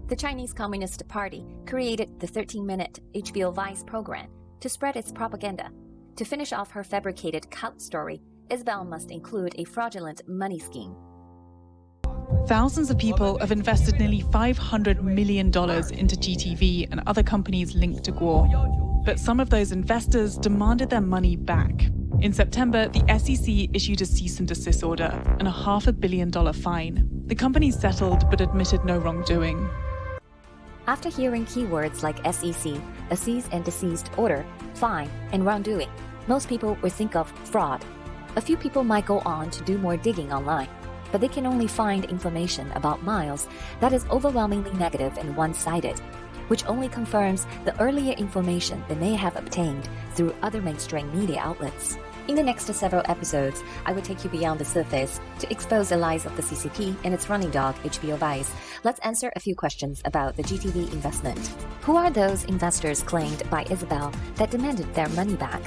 The Chinese Communist Party created the 13-minute HBO Vice program to spread its propaganda. To finish off her fabricated cult story, Isabel must include a fraudulent money scheme. Thousands of people have invested nearly $500 million into GTV and other companies linked to Guo. But some of those investors demanded their money back. In September, the SEC issued a cease and desist order and a $500 million fine. The companies settled but admitted no wrongdoing. After hearing keywords like SEC, a cease and desist order, fine, and wrongdoing, most people would think of fraud. A few people might go on to do more digging online, but they can only find information about Miles that is overwhelmingly negative and one-sided, which only confirms the earlier information they may have obtained through other mainstream media outlets. In the next several episodes, I will take you beyond the surface to expose the lies of the CCP and its running dog, HBO Vice. Let's answer a few questions about the GTV investment. Who are those investors claimed by Isabel that demanded their money back?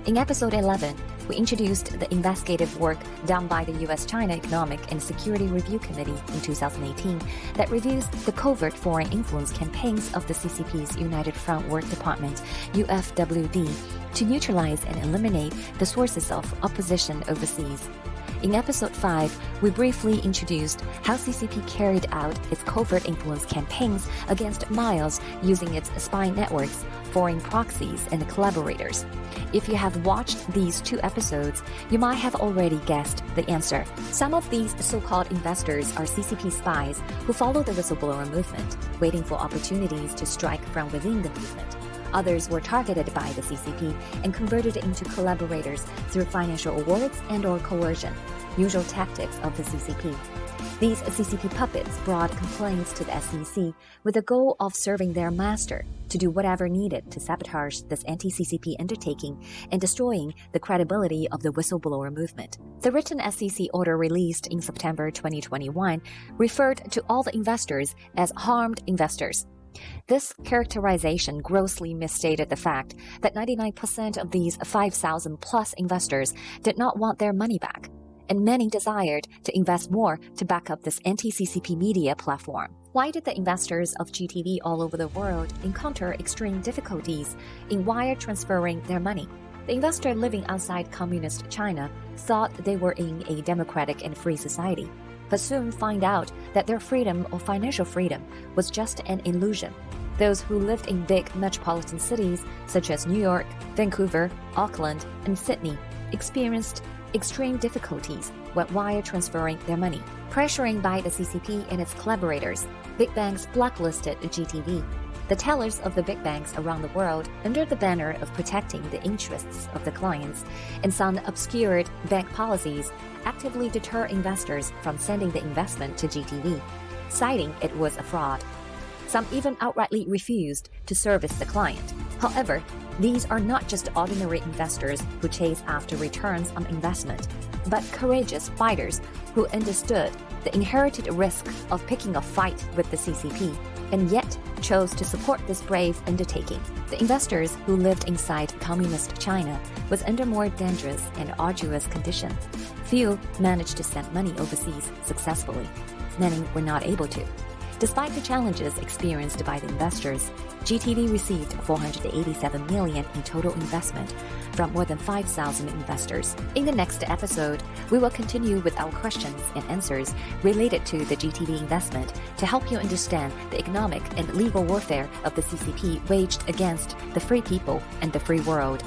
In episode 11, we introduced the investigative work done by the U.S.-China Economic and Security Review Committee in 2018 that reviews the covert foreign influence campaigns of the CCP's United Front Work Department, UFWD, to neutralize and eliminate the sources of opposition overseas. In episode 5, we briefly introduced how CCP carried out its covert influence campaigns against Miles using its spy networks, foreign proxies, and collaborators. If you have watched these 2 episodes, you might have already guessed the answer. Some of these so-called investors are CCP spies who follow the whistleblower movement, waiting for opportunities to strike from within the movement. Others were targeted by the CCP and converted into collaborators through financial awards and/or coercion, usual tactics of the CCP. These CCP puppets brought complaints to the SEC with the goal of serving their master to do whatever needed to sabotage this anti-CCP undertaking and destroying the credibility of the whistleblower movement. The written SEC order released in September 2021 referred to all the investors as harmed investors. This characterization grossly misstated the fact that 99% of these 5,000-plus investors did not want their money back, and many desired to invest more to back up this anti-CCP media platform. Why did the investors of GTV all over the world encounter extreme difficulties in wire transferring their money? The investor living outside communist China thought they were in a democratic and free society, but soon find out that their freedom or financial freedom was just an illusion. Those who lived in big metropolitan cities such as New York, Vancouver, Auckland, and Sydney experienced extreme difficulties when wire transferring their money. Pressuring by the CCP and its collaborators, big banks blacklisted GTV. The tellers of the big banks around the world, under the banner of protecting the interests of the clients, and some obscured bank policies actively deter investors from sending the investment to GTV, citing it was a fraud. Some even outrightly refused to service the client. However, these are not just ordinary investors who chase after returns on investment, but courageous fighters who understood the inherited risk of picking a fight with the CCP and yet chose to support this brave undertaking. The investors who lived inside communist China was under more dangerous and arduous conditions. Few managed to send money overseas successfully. Many were not able to. Despite the challenges experienced by the investors, GTV received $487 million in total investment from more than 5,000 investors. In the next episode, we will continue with our questions and answers related to the GTV investment to help you understand the economic and legal warfare of the CCP waged against the free people and the free world.